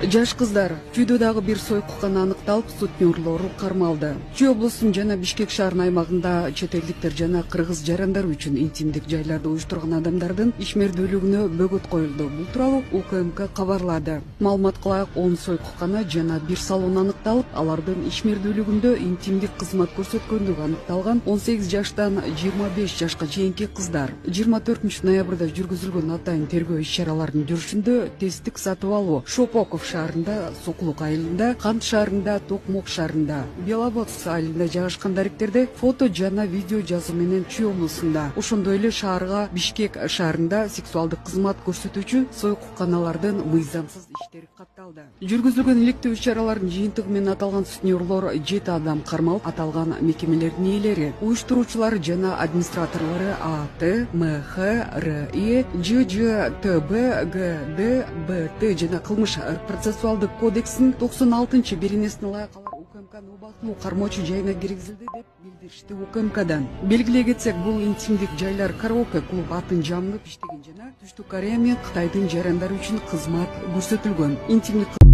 Жаш кыздар Чүйдөгү бир сойкуккана аныкталып, сутнёрлору кармалды. Чүй облусунун жана Бишкек шаарынын аймагында чет элдиктер жана кыргыз жарандар үчүн интимдик жайларды уюштурган адамдардын ишмердүүлүгүнө бөгөт коюлду. Бул тууралуу УКМК кабарлады. Маалымат кылайык, 10 сойкуккана жана бир салон аныкталып, алардын ишмердүүлүгүндө интимдик кызмат көрсөткөндүгү аныкталган 18 жаштан 25 жашка чейинки кыздар. 24 ноябрда жүргүзүлгөн атайын тергөө иш-чараларынын жүрүшүндө тесттик сатып алуу Шопоков шаарында, Сокулук айылында, Кант шаарында, Токмок шаарында, Беловодск айылында жайгашкан даректерде фото жана видео жазуу менен Чүй облусунда, ошондой эле шаарга Бишкек шаарында сексуалдык кызмат көрсөтүүчү сойкукканалардын мыйзамсыз иштери катталды. Жүргүзүлгөн иликтөө иш-чараларынын жыйынтыгы менен аталган сутнёрлор 7 адам кармалып, аталган мекемелердин ээлери, уюштуруучулары жана администраторлору АТ, МХ, РИ, ЖЖТБ, ГД, БТ жана кылмыш процессуалдык кодексинин 96-беренесине ылайык алар УКМКнын убактылуу кармоочу жайына киргизилди деп билдиришти УКМКдан. Белгилей кетсек, бул интимдик жайлар караоке клуб атын жамылып иштеген жана Түштүк Корея менен Кытайдын жарандары үчүн кызмат көрсөтүлгөн. Интимдик